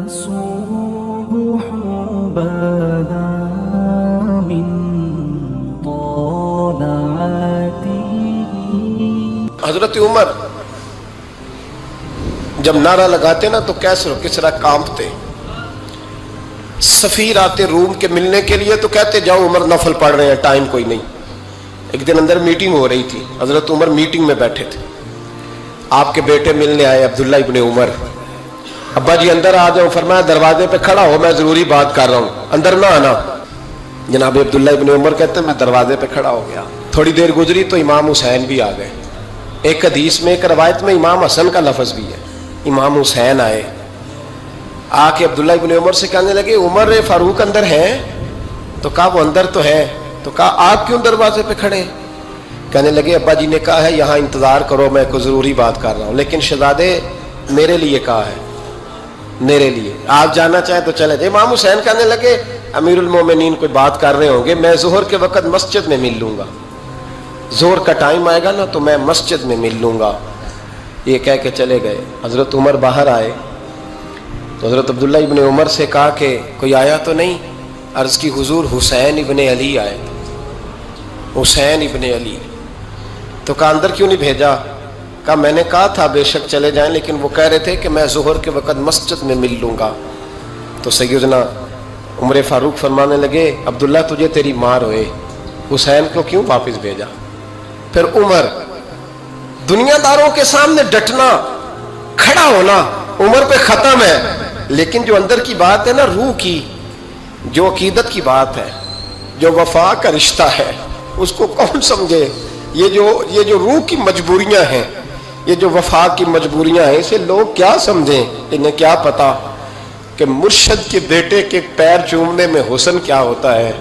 الصبح بدا من طلعته. حضرت عمر جب نعرہ لگاتے نا تو کیسر و کسرا کانپتے. سفیر آتے روم کے ملنے کے لیے تو کہتے جاؤ عمر نفل پڑھ رہے ہیں، ٹائم کوئی نہیں. ایک دن اندر میٹنگ ہو رہی تھی، حضرت عمر میٹنگ میں بیٹھے تھے. آپ کے بیٹے ملنے آئے عبداللہ ابن عمر. ابا جی اندر آ جاؤ. فرمایا دروازے پہ کھڑا ہو، میں ضروری بات کر رہا ہوں، اندر نہ آنا. جناب عبداللہ ابن عمر کہتے ہیں میں دروازے پہ کھڑا ہو گیا. تھوڑی دیر گزری تو امام حسین بھی آ گئے. ایک حدیث میں ایک روایت میں امام حسن کا لفظ بھی ہے. امام حسین آئے، آ کے عبداللہ ابن عمر سے کہنے لگے عمر فاروق اندر ہیں؟ تو کہا وہ اندر تو ہے. تو کہا آپ کیوں دروازے پہ کھڑے ہیں؟ کہنے لگے ابا جی نے کہا ہے یہاں انتظار کرو، میں کوئی ضروری بات کر رہا ہوں. لیکن شہزادے میرے لیے کہا ہے، میرے لیے آپ جانا چاہیں تو چلے جائیں. امام حسین کہنے لگے امیر المومنین کوئی بات کر رہے ہوں گے، میں ظہر کے وقت مسجد میں مل لوں گا، ظہر کا ٹائم آئے گا نا تو میں مسجد میں مل لوں گا. یہ کہہ کے چلے گئے. حضرت عمر باہر آئے تو حضرت عبداللہ ابن عمر سے کہا کہ کوئی آیا تو نہیں؟ عرض کی حضور حسین ابن علی آئے. حسین ابن علی. تو کہا اندر کیوں نہیں بھیجا؟ کہا میں نے کہا تھا بے شک چلے جائیں، لیکن وہ کہہ رہے تھے کہ میں ظہر کے وقت مسجد میں مل لوں گا. تو سیدنا عمر فاروق فرمانے لگے عبداللہ تجھے تیری مار ہوئے، حسین کو کیوں واپس بھیجا؟ پھر عمر دنیا داروں کے سامنے ڈٹنا، کھڑا ہونا عمر پہ ختم ہے، لیکن جو اندر کی بات ہے نا، روح کی، جو عقیدت کی بات ہے، جو وفا کا رشتہ ہے، اس کو کون سمجھے؟ یہ جو روح کی مجبوریاں ہیں، یہ جو وفا کی مجبوریاں ہیں، اسے لوگ کیا سمجھیں؟ انہیں کیا پتا کہ مرشد کے بیٹے کے پیر چومنے میں حسن کیا ہوتا ہے؟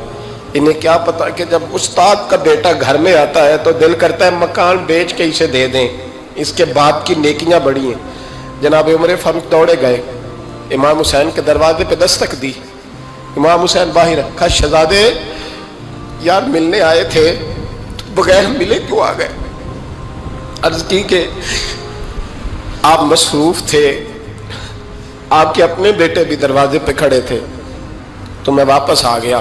انہیں کیا پتا کہ جب استاد کا بیٹا گھر میں آتا ہے تو دل کرتا ہے مکان بیچ کے اسے دے دیں، اس کے باپ کی نیکیاں بڑی ہیں. جناب عمر فاروق دوڑے گئے، امام حسین کے دروازے پہ دستک دی. امام حسین باہر رکھا. شہزادے یار ملنے آئے تھے، بغیر ملے کیوں آ گئے؟ عرض کی کہ آپ مصروف تھے، آپ کے اپنے بیٹے بھی دروازے پہ کھڑے تھے تو میں واپس آ گیا.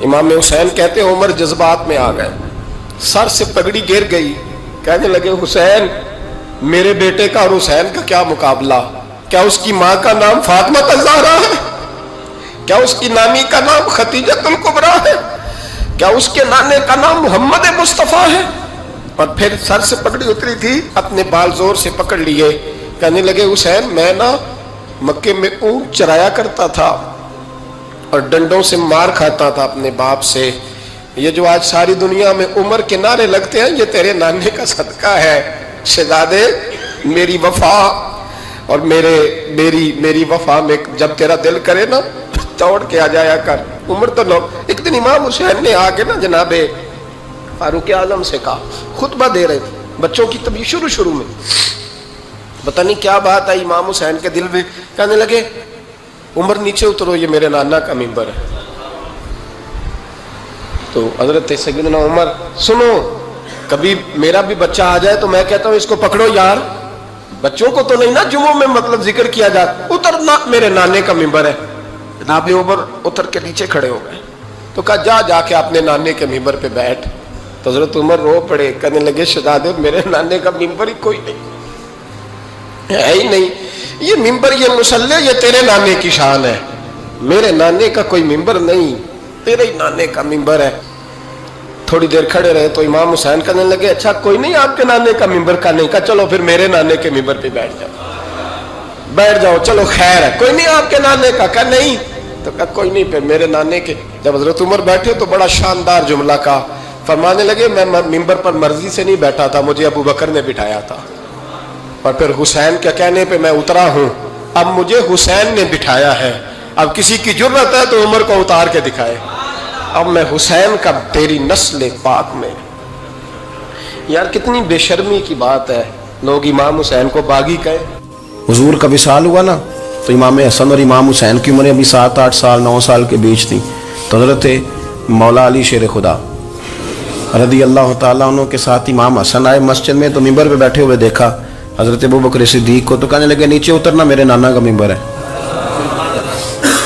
امام حسین کہتے ہیں عمر جذبات میں آ گئے، سر سے پگڑی گر گئی. کہنے لگے حسین میرے بیٹے کا اور حسین کا کیا مقابلہ؟ کیا اس کی ماں کا نام فاطمہ الزہرا ہے؟ کیا اس کی نانی کا نام خدیجہ الکبریٰ ہے؟ کیا اس کے نانے کا نام محمد مصطفیٰ ہے؟ اور پھر سر سے پگڑی اتری تھی، اپنے بال زور سے پکڑ لیے. کہنے لگے حسین میں نا مکے میں اونٹ چرایا کرتا تھا اور ڈنڈوں سے مار کھاتا تھا اپنے باپ سے. یہ جو آج ساری دنیا میں عمر کے نعرے لگتے ہیں یہ تیرے نانے کا صدقہ ہے. شہزادے میری وفا اور میری وفا میں جب تیرا دل کرے نا توڑ کے آ جایا کر. عمر تو لوگ ایک دن امام حسین نے آ کے نا جناب فاروق اعظم سے کہا، خطبہ دے رہے تھے بچوں کی طبیعت شروع میں، پتہ نہیں کیا بات آئی امام حسین کے دل میں. کہنے لگے عمر نیچے اترو، یہ میرے نانا کا ممبر ہے. تو حضرت سیدنا عمر سنو، کبھی میرا بھی بچہ آ جائے تو میں کہتا ہوں اس کو پکڑو یار، بچوں کو تو نہیں نا جمعوں میں مطلب ذکر کیا جاتا، اترنا میرے نانے کا ممبر ہے. جناب عمر اتر کے نیچے کھڑے ہو گئے تو کہا جا کے اپنے نانے کے ممبر پہ بیٹھ. تو حضرت عمر رو پڑے. کہنے لگے شہزادے میرے نانے کا ممبر ہی کوئی نہیں ہے ہی نہیں، یہ ممبر یہ مصلی یہ تیرے نانے کی شان ہے، میرے نانے کا کوئی ممبر نہیں، تیرے ہی نانے کا ممبر ہے. تھوڑی دیر کھڑے رہے تو امام حسین کہنے لگے اچھا کوئی نہیں آپ کے نانے کا ممبر کا نہیں؟ کہا چلو پھر میرے نانے کے ممبر پہ بیٹھ جاؤ چلو خیر ہے. کوئی نہیں آپ کے نانے کا؟ کہا نہیں. تو کہا کوئی نہیں پھر میرے نانے کے. جب حضرت عمر بیٹھے تو بڑا شاندار جملہ کہا، فرمانے لگے میں ممبر پر مرضی سے نہیں بیٹھا تھا، مجھے ابو بکر نے بٹھایا تھا، اور پھر حسین کے کہنے پہ میں اترا ہوں، اب مجھے حسین نے بٹھایا ہے. اب کسی کی جرت ہے تو عمر کو اتار کے دکھائے، اب میں حسین کا تیری نسل پاک میں. یار کتنی بے شرمی کی بات ہے، لوگ امام حسین کو باغی کہے. حضور کا وصال ہوا نا تو امام حسن اور امام حسین کی عمریں ابھی 7-8 سال 9 سال کے بیچ تھیں. تو حضرت مولا علی شیر خدا رضی اللہ تعالیٰ عنہ کے ساتھ امام حسن آئے مسجد میں تو ممبر پہ بیٹھے ہوئے دیکھا حضرت ابوبکر صدیق کو، تو کہنے لگے نیچے اترنا میرے نانا کا ممبر ہے.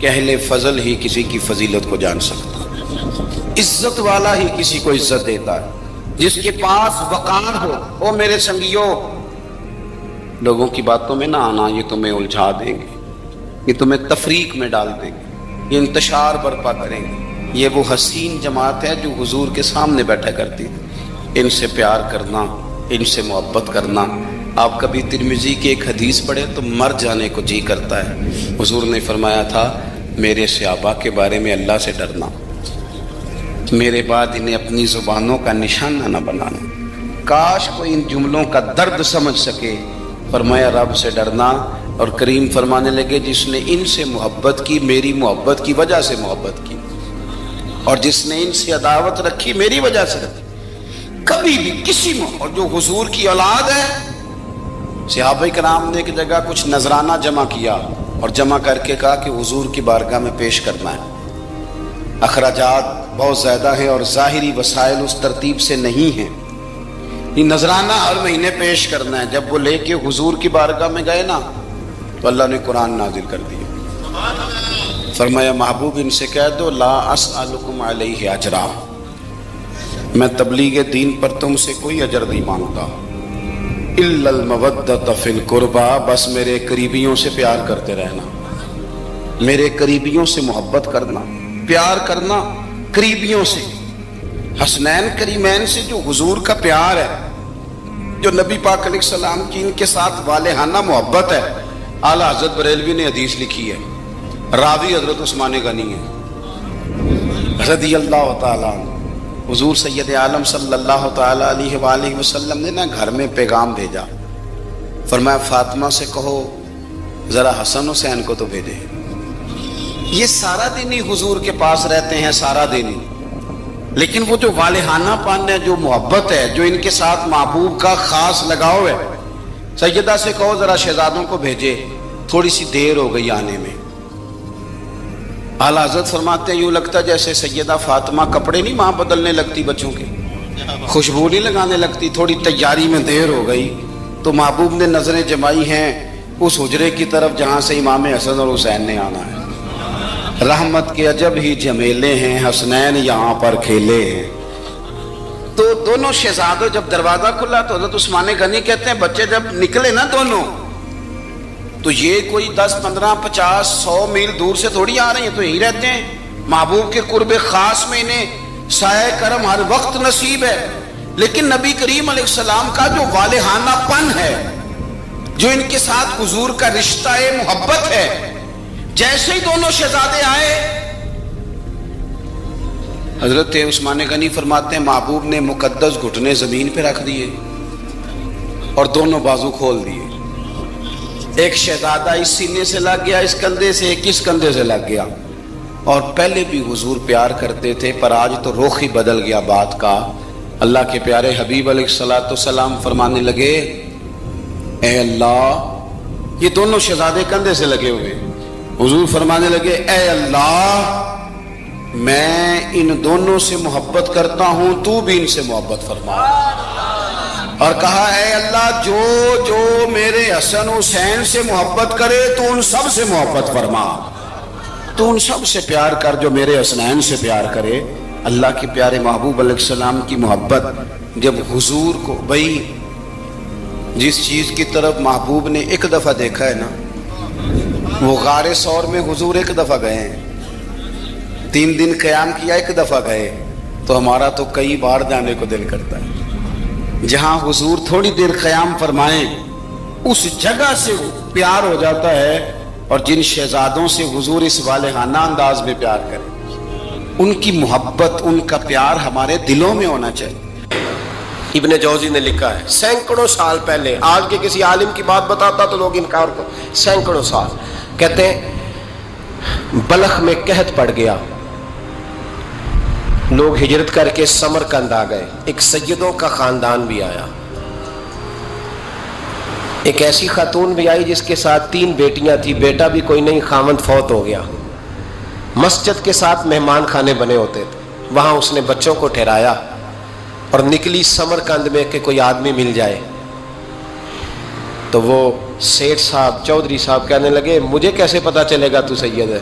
کہ اہل فضل ہی کسی کی فضیلت کو جان سکتا ہے، عزت والا ہی کسی کو عزت دیتا ہے، جس کے پاس وقار ہو۔ او میرے سنگیوں، لوگوں کی باتوں میں نہ آنا، یہ تمہیں الجھا دیں گے، یہ تمہیں تفریق میں ڈال دیں گے، یہ انتشار برپا کریں گے۔ یہ وہ حسین جماعت ہے جو حضور کے سامنے بیٹھا کرتی تھی۔ ان سے پیار کرنا، ان سے محبت کرنا۔ آپ کبھی ترمذی کی ایک حدیث پڑھے تو مر جانے کو جی کرتا ہے۔ حضور نے فرمایا تھا، میرے صحابہ کے بارے میں اللہ سے ڈرنا، میرے بعد انہیں اپنی زبانوں کا نشانہ نہ بنانا۔ کاش کوئی ان جملوں کا درد سمجھ سکے۔ فرمایا رب سے ڈرنا، اور کریم فرمانے لگے جس نے ان سے محبت کی میری محبت کی وجہ سے محبت کی، اور جس نے ان سے عداوت رکھی میری وجہ سے رکھی۔ کبھی بھی کسی اور جو حضور کی اولاد ہے، صحابہ کرام نے ایک جگہ کچھ نذرانہ جمع کیا اور جمع کر کے کہا کہ حضور کی بارگاہ میں پیش کرنا ہے۔ اخراجات بہت زیادہ ہیں اور ظاہری وسائل اس ترتیب سے نہیں ہیں، یہ نذرانہ ہر مہینے پیش کرنا ہے۔ جب وہ لے کے حضور کی بارگاہ میں گئے نا تو اللہ نے قرآن نازل کر دیا۔ فرمایا محبوب ان سے کہہ دو لا اسألکم علیہ اجرا، میں تبلیغ دین پر تم سے کوئی اجر نہیں مانگتا، الا المودۃ فی القربى، بس میرے قریبیوں سے پیار کرتے رہنا، میرے قریبیوں سے محبت کرنا، پیار کرنا قریبیوں سے۔ حسنین کریمین سے جو حضور کا پیار ہے، جو نبی پاک علیہ السلام کی ان کے ساتھ والہانہ محبت ہے۔ اعلیٰ حضرت بریلوی نے حدیث لکھی ہے، راوی حضرت عثمان غنی ہے رضی اللہ تعالیٰ عنہ۔ حضور سید عالم صلی اللہ تعالیٰ علیہ وآلہ وسلم نے نا گھر میں پیغام بھیجا، فرمایا فاطمہ سے کہو ذرا حسن حسین کو تو بھیجے۔ یہ سارا دن ہی حضور کے پاس رہتے ہیں، سارا دن ہی، لیکن وہ جو والہانہ پن ہے، جو محبت ہے، جو ان کے ساتھ محبوب کا خاص لگاؤ ہے، سیدہ سے کہو ذرا شہزادوں کو بھیجے، تھوڑی سی دیر ہو گئی آنے میں۔ اعلیٰ حضرت فرماتے ہیں یوں لگتا جیسے سیدہ فاطمہ کپڑے نہیں ماں بدلنے لگتی بچوں کے، خوشبو نہیں لگانے لگتی، تھوڑی تیاری میں دیر ہو گئی تو محبوب نے نظریں جمائی ہیں اس حجرے کی طرف جہاں سے امام حسن اور حسین نے آنا ہے۔ رحمت کے عجب ہی جمیلے ہیں، حسنین یہاں پر کھیلے ہیں۔ تو دونوں شہزادوں جب دروازہ کھلا تو حضرت عثمان غنی کہتے ہیں بچے جب نکلے نا دونوں، تو یہ کوئی 10 15 50 100 میل دور سے تھوڑی آ رہے ہیں، تو یہی رہتے ہیں محبوب کے قرب خاص میں، انہیں سایہ کرم ہر وقت نصیب ہے۔ لیکن نبی کریم علیہ السلام کا جو والہانہ پن ہے، جو ان کے ساتھ حضور کا رشتہ محبت ہے، جیسے ہی دونوں شہزادے آئے، حضرت عثمان غنی فرماتے ہیں محبوب نے مقدس گھٹنے زمین پہ رکھ دیے اور دونوں بازو کھول دیے۔ ایک شہزادہ اس سینے سے لگ گیا اس کندھے سے، ایک اس کندھے سے لگ گیا۔ اور پہلے بھی حضور پیار کرتے تھے، پر آج تو رخ ہی بدل گیا بات کا۔ اللہ کے پیارے حبیب علیہ الصلوۃ والسلام فرمانے لگے اے اللہ، یہ دونوں شہزادے کندھے سے لگے ہوئے، حضور فرمانے لگے اے اللہ، میں ان دونوں سے محبت کرتا ہوں، تو بھی ان سے محبت فرما۔ اور کہا اے اللہ، جو جو میرے حسن حسین سے محبت کرے تو ان سب سے محبت فرما، تو ان سب سے پیار کر جو میرے حسنین سے پیار کرے۔ اللہ کے پیارے محبوب علیہ السلام کی محبت جب حضور کو، بھائی جس چیز کی طرف محبوب نے ایک دفعہ دیکھا ہے نا، وہ غار ثور میں حضور ایک دفعہ گئے ہیں، 3 دن قیام کیا، ایک دفعہ گئے، تو ہمارا تو کئی بار جانے کو دل کرتا ہے۔ جہاں حضور تھوڑی دیر قیام فرمائیں اس جگہ سے پیار ہو جاتا ہے۔ اور جن شہزادوں سے حضور اس والہانہ انداز میں پیار کریں، ان کی محبت، ان کا پیار ہمارے دلوں میں ہونا چاہیے۔ ابن جوزی نے لکھا ہے سینکڑوں سال پہلے، آج کے کسی عالم کی بات بتاتا تو لوگ انکار کرتے، سینکڑوں سال، کہتے ہیں بلخ میں قحط پڑ گیا، لوگ ہجرت کر کے سمرقند آ گئے، ایک سیدوں کا خاندان بھی آیا، ایک ایسی خاتون بھی آئی جس کے ساتھ 3 بیٹیاں تھی، بیٹا بھی کوئی نہیں، خاوند فوت ہو گیا۔ مسجد کے ساتھ مہمان خانے بنے ہوتے تھے، وہاں اس نے بچوں کو ٹھہرایا اور نکلی سمرقند میں کہ کوئی آدمی مل جائے۔ تو وہ سیٹھ صاحب، چودھری صاحب کہنے لگے مجھے کیسے پتا چلے گا تو سید ہے؟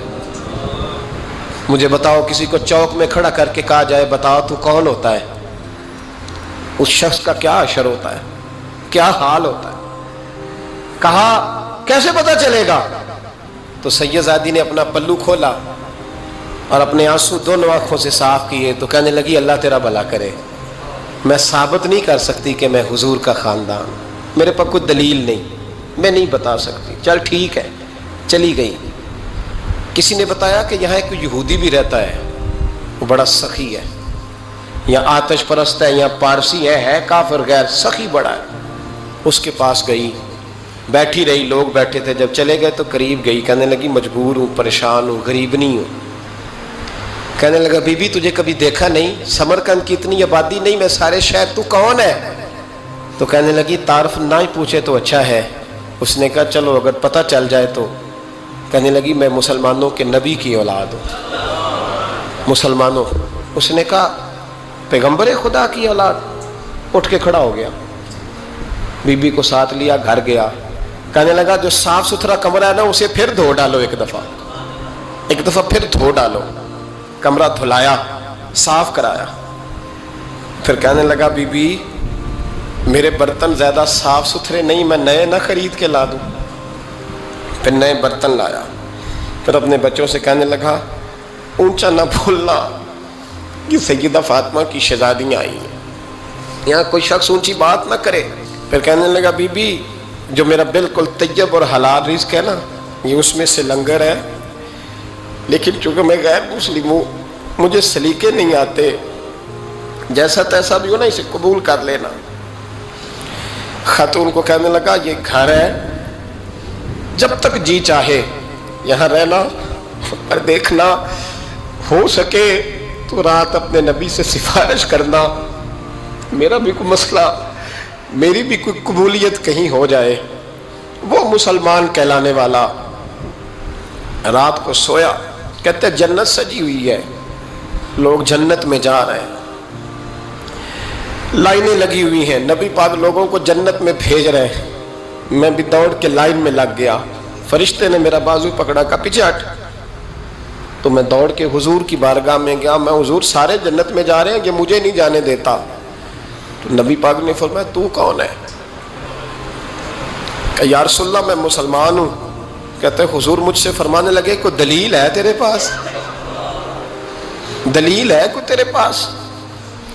مجھے بتاؤ کسی کو چوک میں کھڑا کر کے کہا جائے بتاؤ تو کون ہوتا ہے، اس شخص کا کیا اشر ہوتا ہے، کیا حال ہوتا ہے؟ کہا کیسے پتہ چلے گا؟ تو سید زادی نے اپنا پلو کھولا اور اپنے آنسو دونوں آنکھوں سے صاف کیے تو کہنے لگی اللہ تیرا بھلا کرے، میں ثابت نہیں کر سکتی کہ میں حضور کا خاندان، میرے پاس کوئی دلیل نہیں، میں نہیں بتا سکتی۔ چل ٹھیک ہے، چلی گئی۔ کسی نے بتایا کہ یہاں ایک یہودی بھی رہتا ہے، وہ بڑا سخی ہے، یا آتش پرست ہے، یا پارسی ہے کافر غیر، سخی بڑا ہے۔ اس کے پاس گئی، بیٹھی رہی، لوگ بیٹھے تھے، جب چلے گئے تو قریب گئی، کہنے لگی مجبور ہوں، پریشان ہوں، غریب نہیں ہوں۔ کہنے لگا بی بی تجھے کبھی دیکھا نہیں، سمرقند کی اتنی آبادی نہیں، میں سارے شہر، تو کون ہے؟ تو کہنے لگی تعارف نہ ہی پوچھے تو اچھا ہے۔ اس نے کہا چلو اگر پتہ چل جائے تو۔ کہنے لگی میں مسلمانوں کے نبی کی اولاد ہوں۔ مسلمانوں؟ اس نے کہا پیغمبر خدا کی اولاد۔ اٹھ کے کھڑا ہو گیا، بی بی کو ساتھ لیا، گھر گیا۔ کہنے لگا جو صاف ستھرا کمرہ ہے نا اسے پھر دھو ڈالو، ایک دفعہ پھر دھو ڈالو۔ کمرہ دھلایا، صاف کرایا۔ پھر کہنے لگا بی بی میرے برتن زیادہ صاف ستھرے نہیں، میں نئے نہ خرید کے لا دوں۔ پھر نئے برتن لایا۔ پھر اپنے بچوں سے کہنے لگا اونچا نہ بھولنا کہ سیدہ فاطمہ کی شہزادیاں آئی ہیں، یہاں کوئی شخص اونچی بات نہ کرے۔ پھر کہنے لگا بی بی جو میرا بالکل طیب اور حلال رزق ہے نا، یہ اس میں سے لنگر ہے، لیکن چونکہ میں غیر مسلم ہوں، مجھے سلیقے نہیں آتے، جیسا تیسا بھی ہو نا اسے قبول کر لینا۔ خاتون کو کہنے لگا یہ گھر ہے، جب تک جی چاہے یہاں رہنا، اور دیکھنا ہو سکے تو رات اپنے نبی سے سفارش کرنا، میرا بھی کوئی مسئلہ، میری بھی کوئی قبولیت کہیں ہو جائے۔ وہ مسلمان کہلانے والا رات کو سویا، کہتے جنت سجی ہوئی ہے، لوگ جنت میں جا رہے ہیں، لائنیں لگی ہوئی ہیں، نبی پاک لوگوں کو جنت میں بھیج رہے ہیں۔ میں بھی دوڑ کے لائن میں لگ گیا، فرشتے نے میرا بازو پکڑا، کہا پیچھے ہٹ۔ تو میں دوڑ کے حضور کی بارگاہ میں گیا، میں حضور سارے جنت میں جا رہے ہیں، یہ مجھے نہیں جانے دیتا۔ تو نبی پاک نے فرمایا تو کون ہے؟ کہ یا رسول اللہ میں مسلمان ہوں۔ کہتے حضور مجھ سے فرمانے لگے کوئی دلیل ہے تیرے پاس؟ دلیل ہے کوئی تیرے پاس؟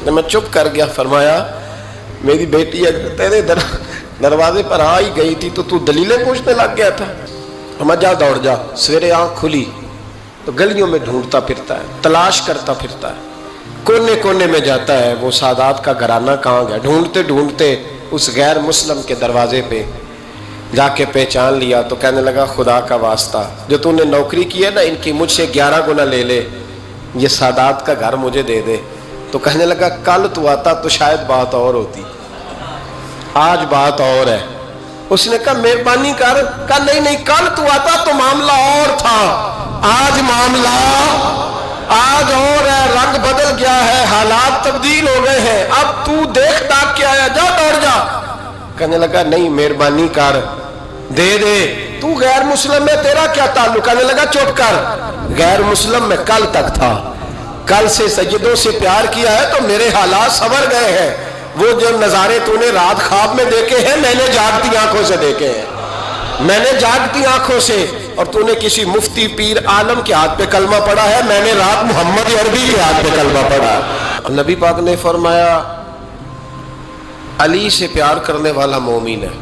میں چپ کر گیا۔ فرمایا میری بیٹی تیرے دروازے پر آ ہی گئی تھی تو دلیلیں پوچھنے لگ گیا تھا۔ میں جا دوڑ جا۔ سویرے آنکھ کھلی تو گلیوں میں ڈھونڈتا پھرتا ہے، تلاش کرتا پھرتا ہے، کونے کونے میں جاتا ہے وہ سادات کا گھرانہ کہاں گیا۔ ڈھونڈتے ڈھونڈتے اس غیر مسلم کے دروازے پہ جا کے پہچان لیا تو کہنے لگا خدا کا واسطہ جو تو نے نوکری کی ہے نا ان کی مجھ سے 11 گنا لے لے، یہ سادات کا گھر مجھے دے دے۔ تو کہنے لگا کل تو آتا تو شاید بات اور ہوتی، آج بات اور ہے۔ اس نے کہا مہربانی کر۔ کہا نہیں کل تو آتا تو معاملہ اور تھا، آج معاملہ آج اور ہے، رنگ بدل گیا ہے، حالات تبدیل ہو گئے ہیں، اب تو دیکھ داکھ کے آیا، جا دوڑ جا۔ کہنے لگا نہیں مہربانی کر دے دے، تو غیر مسلم میں تیرا کیا تعلق؟ کہنے لگا چپ کر، غیر مسلم میں کل تک تھا، کل سے سجدوں سے پیار کیا ہے تو میرے حالات سنور گئے ہیں، وہ جو نظارے تو نے رات خواب میں دیکھے ہیں میں نے جاگتی آنکھوں سے دیکھے ہیں، میں نے جاگتی آنکھوں سے، اور تو نے کسی مفتی پیر عالم کے ہاتھ پہ کلمہ پڑھا ہے، میں نے رات محمد عربی کے ہاتھ پہ کلمہ پڑھا ہے۔ نبی پاک نے فرمایا علی سے پیار کرنے والا مومن ہے،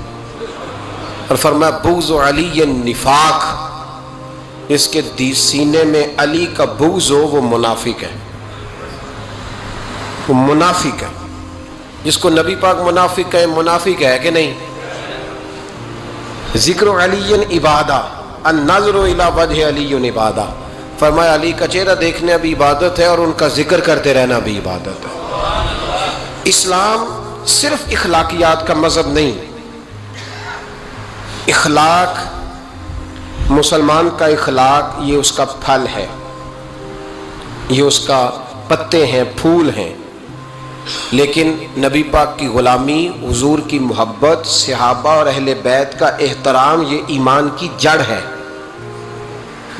اور فرمایا بغض علی نفاق، اس کے سینے میں علی کا بغض ہو وہ منافق ہے، وہ منافق ہے۔ جس کو نبی پاک منافق ہے، منافق ہے کہ نہیں؟ ذکر علی عبادہ، النظر الی وجہ علی عبادہ، فرمایا علی کا چہرہ دیکھنا بھی عبادت ہے اور ان کا ذکر کرتے رہنا بھی عبادت ہے۔ اسلام صرف اخلاقیات کا مذہب نہیں، اخلاق، مسلمان کا اخلاق یہ اس کا پھل ہے، یہ اس کا پتے ہیں، پھول ہیں، لیکن نبی پاک کی غلامی، حضور کی محبت، صحابہ اور اہل بیت کا احترام یہ ایمان کی جڑ ہے۔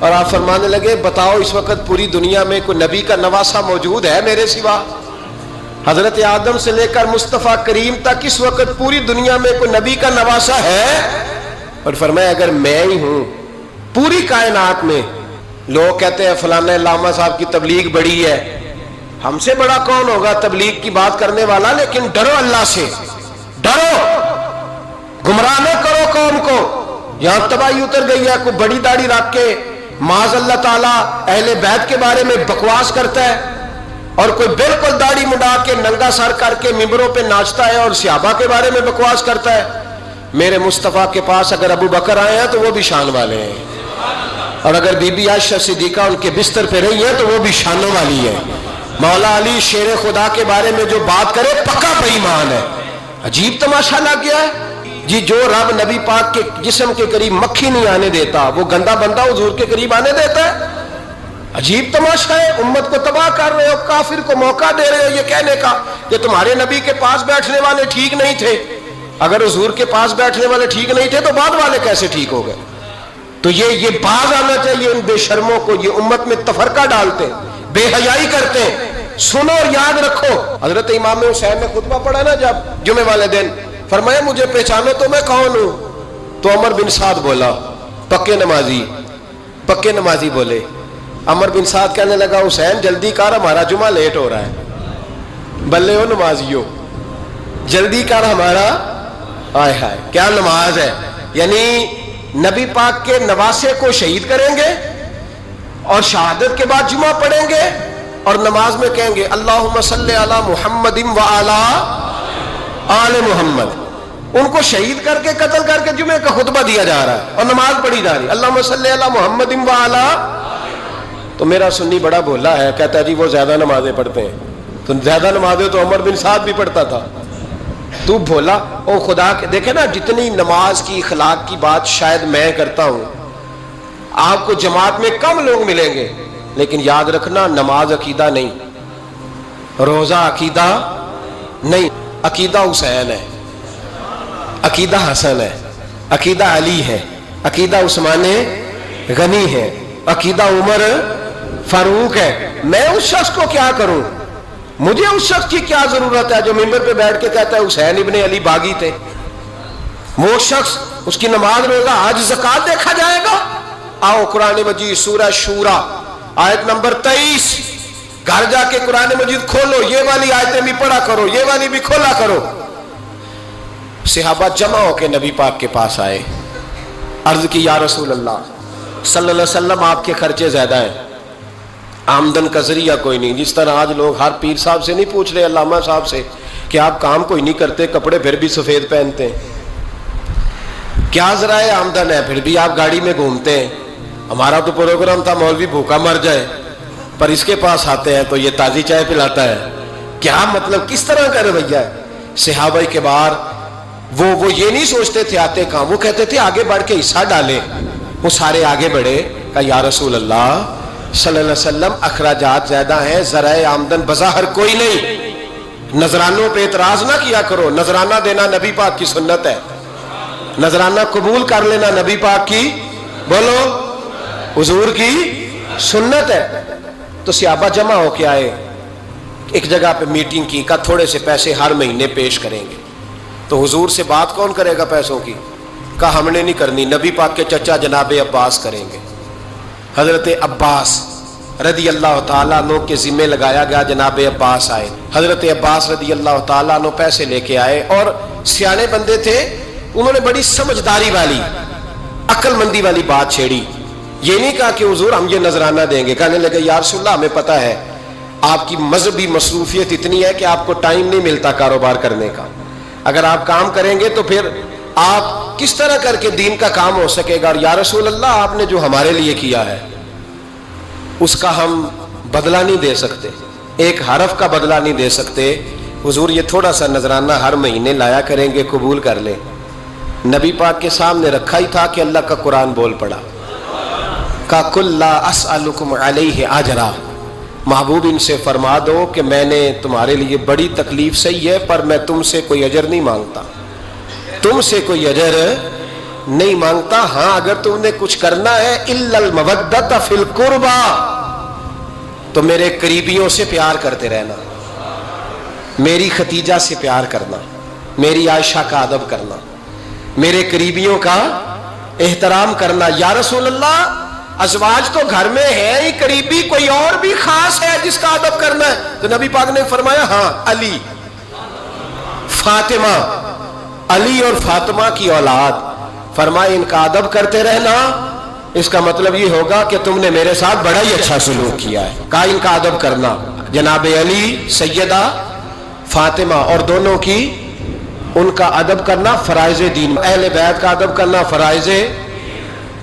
اور آپ فرمانے لگے بتاؤ اس وقت پوری دنیا میں کوئی نبی کا نواسا موجود ہے میرے سوا؟ حضرت آدم سے لے کر مصطفیٰ کریم تک اس وقت پوری دنیا میں کوئی نبی کا نواسا ہے؟ اور فرمایا اگر میں ہی ہوں پوری کائنات میں، لوگ کہتے ہیں فلانا علامہ صاحب کی تبلیغ بڑی ہے، ہم سے بڑا کون ہوگا تبلیغ کی بات کرنے والا؟ لیکن ڈرو اللہ سے، ڈرو، گمراہ نہ کرو قوم کو۔ یہاں تباہی اتر گئی ہے، کوئی بڑی داڑھی رکھ کے معاذ اللہ تعالیٰ اہل بیت کے بارے میں بکواس کرتا ہے، اور کوئی بالکل داڑھی مڈا کے ننگا سر کر کے ممبروں پہ ناچتا ہے اور صحابہ کے بارے میں بکواس کرتا ہے۔ میرے مصطفیٰ کے پاس اگر ابو بکر آئے ہیں تو وہ بھی شان والے ہیں، اور اگر بی بی عائشہ صدیقہ ان کے بستر پہ رہی ہے تو وہ بھی شانوں والی ہے۔ مولا علی شیر خدا کے بارے میں جو بات کرے پکا بے ایمان ہے۔ عجیب تماشا لگ گیا ہے جی، جو رب نبی پاک کے جسم کے قریب مکھی نہیں آنے دیتا وہ گندا بندہ حضور کے قریب آنے دیتا ہے؟ عجیب تماشا ہے، امت کو تباہ کر رہے ہو، کافر کو موقع دے رہے ہو یہ کہنے کا کہ تمہارے نبی کے پاس بیٹھنے والے ٹھیک نہیں تھے۔ اگر حضور کے پاس بیٹھنے والے ٹھیک نہیں تھے تو بعد والے کیسے ٹھیک ہو گئے؟ تو یہ باز آنا چاہیے ان بے شرموں کو، یہ امت میں تفرقہ ڈالتے ہیں، بے حیائی کرتے ہیں۔ سنو اور یاد رکھو، حضرت امام حسین نے خطبہ پڑھا نا جب جمعے والے دن، فرمایا مجھے پہچانو تو میں کون ہوں؟ تو عمر بن سعد بولا، پکے نمازی بولے۔ عمر بن سعد کہنے لگا حسین جلدی کر، ہمارا جمعہ لیٹ ہو رہا ہے۔ بلے ہو نمازیو، جلدی کر ہمارا، ہائے ہائے کیا نماز ہے! یعنی نبی پاک کے نواسے کو شہید کریں گے اور شہادت کے بعد جمعہ پڑھیں گے اور نماز میں کہیں گے اللہم صلی علی محمد و علی آل محمد۔ ان کو شہید کر کے قتل کر کے جمعے کا خطبہ دیا جا رہا ہے اور نماز پڑھی جا رہی ہے اللہم صلی علی محمد و علی۔ تو میرا سنی بڑا بھولا ہے، کہتا ہے جی وہ زیادہ نمازیں پڑھتے ہیں۔ تو زیادہ نمازیں تو عمر بن سعد بھی پڑھتا تھا، تو بھولا او خدا کے۔ دیکھیں نا جتنی نماز کی اخلاق کی بات شاید میں کرتا ہوں، آپ کو جماعت میں کم لوگ ملیں گے، لیکن یاد رکھنا نماز عقیدہ نہیں، روزہ عقیدہ نہیں، عقیدہ حسین ہے، عقیدہ حسن ہے، عقیدہ علی ہے، عقیدہ عثمان غنی ہے، عقیدہ عمر فاروق ہے۔ میں اس شخص کو کیا کروں؟ مجھے اس شخص کی کیا ضرورت ہے جو ممبر پہ بیٹھ کے کہتا ہے حسین ابن علی باغی تھے؟ وہ شخص، اس کی نماز روزہ حج زکات دیکھا جائے گا؟ آؤ قرآن مجید سورہ شورا آیت نمبر 23، گھر جا کے قرآن مجید کھولو، یہ والی آیتیں بھی پڑھا کرو، یہ والی بھی کھولا کرو۔ صحابہ جمع ہو کے نبی پاک کے پاس آئے، عرض کی یا رسول اللہ صلی اللہ علیہ وسلم آپ کے خرچے زیادہ ہیں، آمدن کا ذریعہ کوئی نہیں۔ جس طرح آج لوگ ہر پیر صاحب سے نہیں پوچھ رہے، علامہ صاحب سے، کہ آپ کام کوئی نہیں کرتے، کپڑے پھر بھی سفید پہنتے ہیں، کیا ذرائع آمدن ہے؟ پھر بھی آپ گاڑی میں گھومتے ہیں۔ ہمارا تو پروگرام تھا مولوی بھوکا مر جائے، پر اس کے پاس آتے ہیں تو یہ تازی چائے پلاتا ہے۔ کیا مطلب، کس طرح کا رویہ ہے؟ صحابہ کے بار وہ یہ نہیں سوچتے تھے آتے کہاں، وہ کہتے تھے آگے بڑھ کے حصہ ڈالیں۔ وہ سارے آگے بڑھے، کہا یا رسول اللہ صلی اللہ علیہ وسلم اخراجات زیادہ ہیں، ذرائع آمدن بظاہر کوئی نہیں، نذرانوں پہ اعتراض نہ کیا کرو، نذرانہ دینا نبی پاک کی سنت ہے، نذرانہ قبول کر لینا نبی پاک کی، بولو، حضور کی سنت ہے۔ تو صحابہ جمع ہو کے آئے، ایک جگہ پہ میٹنگ کی، کہا تھوڑے سے پیسے ہر مہینے پیش کریں گے۔ تو حضور سے بات کون کرے گا پیسوں کی؟ کہا ہم نے نہیں کرنی، نبی پاک کے چچا جناب عباس کریں گے۔ حضرت عباس رضی اللہ تعالیٰ عنہ کے ذمے لگایا گیا، جناب عباس آئے، حضرت عباس رضی اللہ تعالیٰ عنہ پیسے لے کے آئے، اور سیانے بندے تھے، انہوں نے بڑی سمجھداری والی، عقل مندی والی بات چھیڑی۔ یہ نہیں کہا کہ حضور ہم یہ نذرانہ دیں گے، کہنے لگے یا رسول اللہ ہمیں پتہ ہے آپ کی مذہبی مصروفیت اتنی ہے کہ آپ کو ٹائم نہیں ملتا کاروبار کرنے کا، اگر آپ کام کریں گے تو پھر آپ کس طرح کر کے دین کا کام ہو سکے گا، اور یا رسول اللہ آپ نے جو ہمارے لیے کیا ہے اس کا ہم بدلہ نہیں دے سکتے، ایک حرف کا بدلہ نہیں دے سکتے، حضور یہ تھوڑا سا نذرانہ ہر مہینے لایا کریں گے، قبول کر لیں۔ نبی پاک کے سامنے رکھا ہی تھا کہ اللہ کا قرآن بول پڑا، کا کل لا اسألکم علیہ اجرا، محبوب ان سے فرما دو کہ میں نے تمہارے لیے بڑی تکلیف سہی ہے، پر میں تم سے کوئی اجر نہیں مانگتا، تم سے کوئی اجر نہیں مانگتا. ہاں اگر تم نے کچھ کرنا ہے الا المودۃ فی القربى تو میرے قریبیوں سے پیار کرتے رہنا, میری ختیجہ سے پیار کرنا, میری عائشہ کا ادب کرنا, میرے قریبیوں کا احترام کرنا. یا رسول اللہ ازواج تو گھر میں ہے ہی, قریبی کوئی اور بھی خاص ہے جس کا ادب کرنا ہے؟ تو نبی پاک نے فرمایا ہاں علی, فاطمہ, علی اور فاطمہ کی اولاد. فرمایا ان کا ادب کرتے رہنا, اس کا مطلب یہ ہوگا کہ تم نے میرے ساتھ بڑا ہی اچھا سلوک کیا ہے. کہا ان کا ادب کرنا, جناب علی, سیدہ فاطمہ اور دونوں کی ان کا ادب کرنا فرائض دین, اہل بیت کا ادب کرنا فرائض.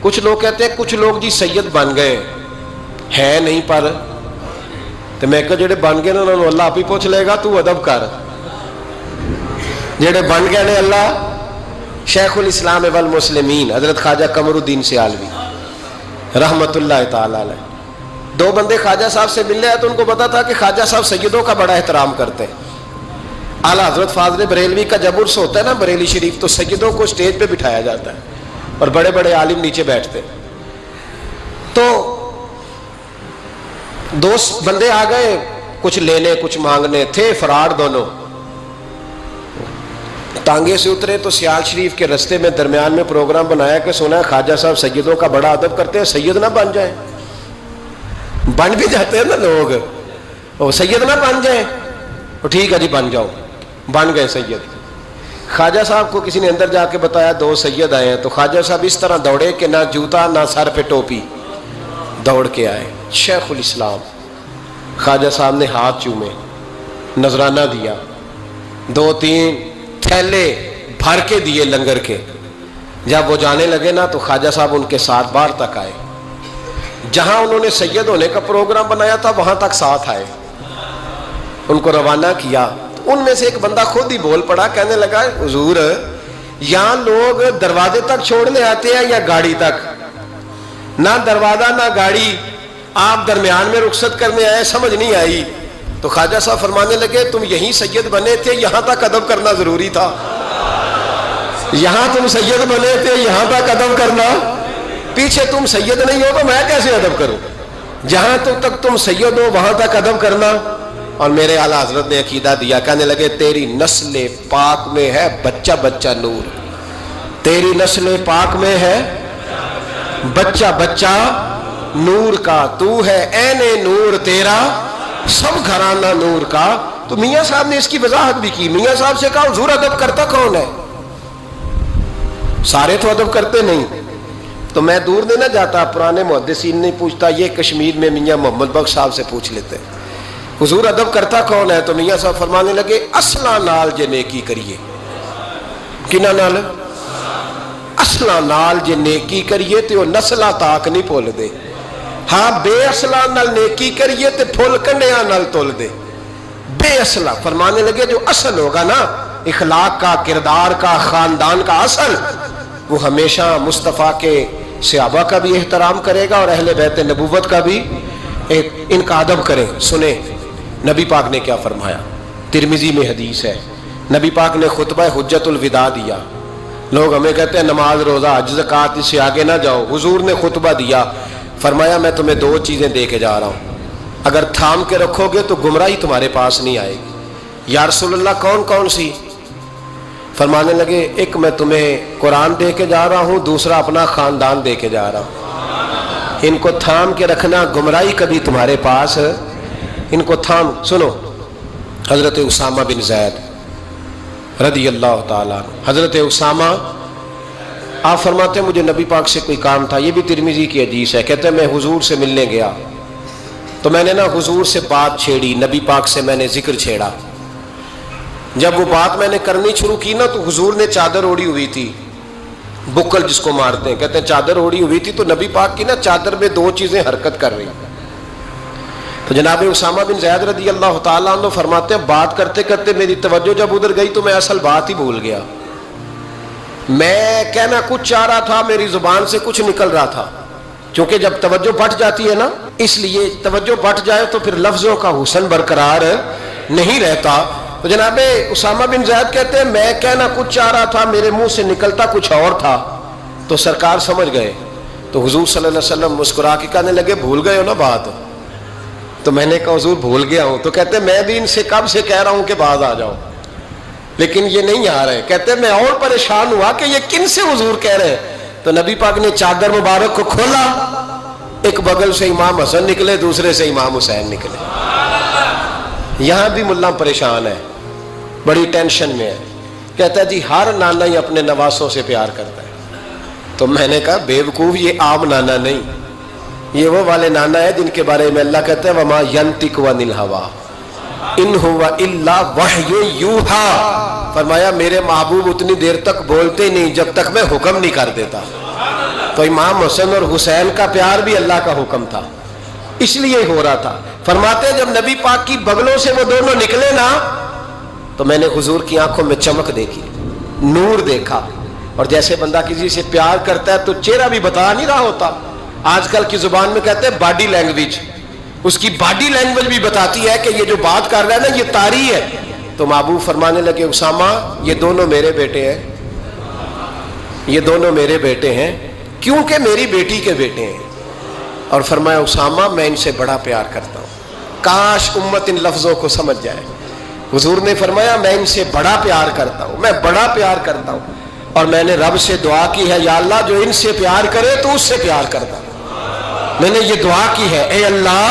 کچھ لوگ کہتے ہیں کچھ لوگ جی سید بن گئے ہے نہیں, پر تو میں کہ جڑے بن گئے نا انہوں نے اللہ آپ ہی پوچھ لے گا تو ادب کر. جڑے بن گئے نے اللہ, شیخ الاسلام والمسلمین حضرت خواجہ قمر الدین سیالوی رحمت اللہ تعالی علیہ, دو بندے خواجہ صاحب سے ملنے آئے تو ان کو پتا تھا کہ خواجہ صاحب سیدوں کا بڑا احترام کرتے ہیں. اعلیٰ حضرت فاضل بریلوی کا جب عرس ہوتا ہے نا بریلی شریف, تو سیدوں کو اسٹیج پہ بٹھایا جاتا ہے اور بڑے بڑے عالم نیچے بیٹھتے. تو دو بندے آ گئے, کچھ لینے کچھ مانگنے, تھے فرار دونوں. ٹانگے سے اترے تو سیال شریف کے رستے میں درمیان میں پروگرام بنایا کہ سنا ہے خواجہ صاحب سیدوں کا بڑا ادب کرتے ہیں, سید نہ بن جائیں. بن بھی جاتے ہیں نا لوگ, وہ سید نہ بن جائیں. ٹھیک ہے جی بن جاؤ, بن گئے سید. خواجہ صاحب کو کسی نے اندر جا کے بتایا دو سید آئے ہیں, تو خواجہ صاحب اس طرح دوڑے کہ نہ جوتا نہ سر پہ ٹوپی, دوڑ کے آئے. شیخ الاسلام خواجہ صاحب نے ہاتھ چومے, نذرانہ دیا, 2-3 تھیلے بھر کے دیے لنگر کے. جب وہ جانے لگے نا تو خواجہ صاحب ان کے ساتھ باہر تک آئے, جہاں انہوں نے سید ہونے کا پروگرام بنایا تھا وہاں تک ساتھ آئے, ان کو روانہ کیا. ان میں سے ایک بندہ خود ہی بول پڑا, کہنے لگا حضور یہاں لوگ دروازے تک چھوڑنے آتے ہیں یا گاڑی تک؟ نہ دروازہ نہ گاڑی, آپ درمیان میں رخصت کرنے آئے, سمجھ نہیں آئی. تو خواجہ صاحب فرمانے لگے تم یہیں سید بنے تھے, یہاں تک ادب کرنا ضروری تھا. یہاں تم سید بنے تھے, یہاں تک ادب کرنا, پیچھے تم سید نہیں ہو تو میں کیسے ادب کروں؟ جہاں تک تم سید ہو وہاں تک ادب کرنا. اور میرے اعلیٰ حضرت نے عقیدہ دیا, کہنے لگے تیری نسل پاک میں ہے بچہ بچہ نور, تیری نسل پاک میں ہے بچہ بچہ نور کا, تو ہے عین نور تیرا سب گھرانہ نور کا. تو میاں صاحب نے اس کی وضاحت بھی کی. میاں صاحب سے کہا حضور ادب کرتا کون ہے؟ سارے تو ادب کرتے نہیں. تو میں دور نہیں نہ جاتا, پرانے محدثین نہیں پوچھتا, یہ کشمیر میں میاں محمد بخش صاحب سے پوچھ لیتے حضور ادب کرتا کون ہے؟ تو میاں صاحب فرمانے لگے اصلا نال جے نیکی کریے. کنہ نال؟ اصلا نال جے نیکی کریے تے وہ نسلہ تاک نہیں پھول دے. ہاں بے اصلا نال نیکی کریے تے پھول کنڈیاں نال تول دے. بے اصلا فرمانے لگے جو اصل ہوگا نا اخلاق کا, کردار کا, خاندان کا اصل, وہ ہمیشہ مصطفیٰ کے صحابہ کا بھی احترام کرے گا اور اہل بیت نبوت کا بھی ان کا ادب کرے. سنیں نبی پاک نے کیا فرمایا, ترمذی میں حدیث ہے. نبی پاک نے خطبہ حجت الوداع دیا. لوگ ہمیں کہتے ہیں نماز روزہ حج زکوٰۃ اس سے آگے نہ جاؤ. حضور نے خطبہ دیا, فرمایا میں تمہیں 2 چیزیں دے کے جا رہا ہوں, اگر تھام کے رکھو گے تو گمراہی تمہارے پاس نہیں آئے گی. یا رسول اللہ کون کون سی؟ فرمانے لگے ایک میں تمہیں قرآن دے کے جا رہا ہوں, دوسرا اپنا خاندان دے کے جا رہا ہوں. ان کو تھام کے رکھنا, گمراہی کبھی تمہارے پاس, ان کو تھام. سنو حضرت اسامہ بن زید رضی اللہ تعالیٰ, حضرت اسامہ آپ فرماتے ہیں مجھے نبی پاک سے کوئی کام تھا, یہ بھی ترمذی کی حدیث ہے. کہتے ہیں میں حضور سے ملنے گیا تو میں نے نا حضور سے بات چھیڑی, نبی پاک سے میں نے ذکر چھیڑا. جب وہ بات میں نے کرنی شروع کی نا تو حضور نے چادر اوڑی ہوئی تھی, بکل جس کو مارتے ہیں, کہتے ہیں چادر اوڑی ہوئی تھی تو نبی پاک کی نا چادر میں 2 چیزیں حرکت کر رہی. تو جناب اسامہ بن زید رضی اللہ تعالیٰ عنہ فرماتے ہیں بات کرتے کرتے میری توجہ جب ادھر گئی تو میں اصل بات ہی بھول گیا. میں کہنا کچھ چاہ رہا تھا, میری زبان سے کچھ نکل رہا تھا, کیونکہ جب توجہ بٹ جاتی ہے نا, اس لیے توجہ بٹ جائے تو پھر لفظوں کا حسن برقرار نہیں رہتا. تو جناب اسامہ بن زید کہتے ہیں میں کہنا کچھ چاہ رہا تھا, میرے منہ سے نکلتا کچھ اور تھا. تو سرکار سمجھ گئے. تو حضور صلی اللہ علیہ وسلم مسکرا کے کہنے لگے بھول گئے ہو نا بات. تو میں نے کہا حضور بھول گیا ہوں. تو کہتے میں بھی ان سے کب سے کہہ رہا ہوں کہ بعد آ جاؤ, لیکن یہ نہیں آ رہے. کہتے میں اور پریشان ہوا کہ یہ کن سے حضور کہہ رہے ہیں. تو نبی پاک نے چادر مبارک کو کھولا, ایک بغل سے امام حسن نکلے, دوسرے سے امام حسین نکلے. یہاں بھی ملا پریشان ہے, بڑی ٹینشن میں ہے. کہتا ہے جی ہر نانا ہی اپنے نواسوں سے پیار کرتا ہے. تو میں نے کہا بے وقوف, یہ عام نانا نہیں, یہ وہ والے نانا ہے جن کے بارے میں اللہ کہتا ہے وما ینطق عن الہویٰ ان ہوا الا وحی یوحیٰ. فرمایا میرے محبوب اتنی دیر تک بولتے نہیں جب تک میں حکم نہیں کر دیتا. تو امام حسن اور حسین کا پیار بھی اللہ کا حکم تھا, اس لیے ہو رہا تھا. فرماتے جب نبی پاک کی بغلوں سے وہ دونوں نکلے نا, تو میں نے حضور کی آنکھوں میں چمک دیکھی, نور دیکھا. اور جیسے بندہ کسی سے پیار کرتا ہے تو چہرہ بھی بتا نہیں رہا ہوتا. آج کل کی زبان میں کہتے ہیں باڈی لینگویج, اس کی باڈی لینگویج بھی بتاتی ہے کہ یہ جو بات کر رہا ہے نا یہ طاری ہے. تو محبوب فرمانے لگے اسامہ یہ دونوں میرے بیٹے ہیں, یہ دونوں میرے بیٹے ہیں کیونکہ میری بیٹی کے بیٹے ہیں. اور فرمایا اسامہ میں ان سے بڑا پیار کرتا ہوں. کاش امت ان لفظوں کو سمجھ جائے. حضور نے فرمایا میں ان سے بڑا پیار کرتا ہوں, میں بڑا پیار کرتا ہوں. اور میں نے رب سے دعا کی ہے یا اللہ جو ان سے پیار کرے تو اس سے پیار کرتا. میں نے یہ دعا کی ہے اے اللہ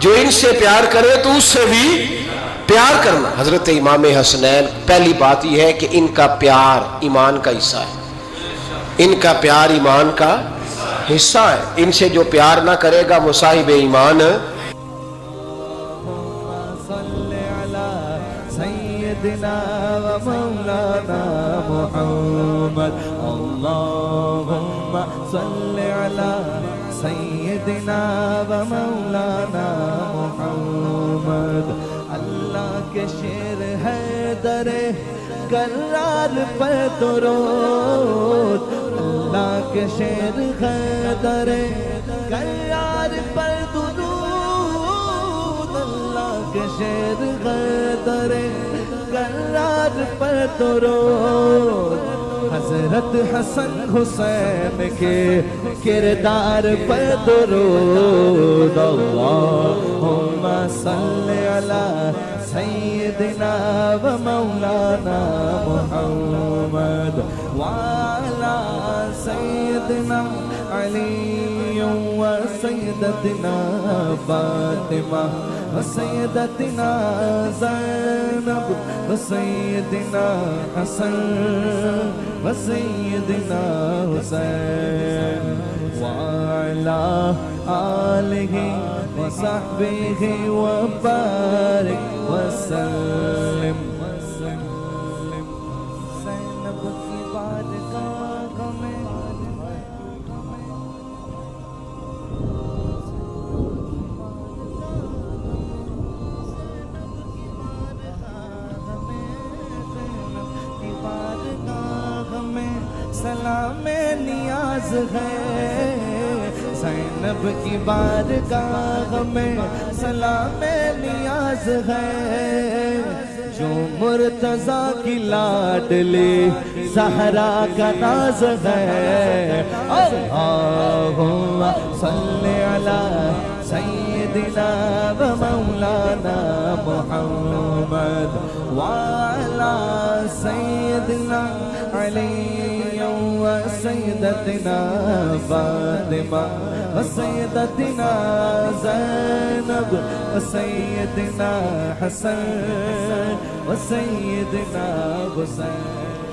جو ان سے پیار کرے تو اس سے بھی پیار کرنا. حضرت امام حسنین, پہلی بات یہ ہے کہ ان کا پیار ایمان کا حصہ ہے, ان کا پیار ایمان کا حصہ ہے. ان سے جو پیار نہ کرے گا وہ صاحب ایمان. سيدنا ومولانا محمد اللهم صل على سيدنا ومولانا محمد. اللہ کے شیر ہے در کرار پر درود, اللہ کے شیر ہے در کرار پر درود, اللہ کے شیر ہے در کرار پر درود. حضرت حسن حسین کے کردار پر درود. اللہم صل علی سیدنا و مولانا محمد وعلی سیدنا علی و سیدتنا فاطمہ و سیدتنا زینب و سیدنا حسن و سیدنا حسین وعلی آلہ و صحبہ و بارک وسلم. زینب کی بارگاہ میں سلام نیاز ہے, زینب کی بارگاہ میں سلام نیاز ہے. جو مرتضیٰ کی لاڈلی زہرا کا ناز ہے. اللہم صل علی سیدنا و مولانا محمد وعلی سیدنا علی و سیدتنا فاطمہ و سیدتنا زینب و سیدنا حسن و سیدنا حسین.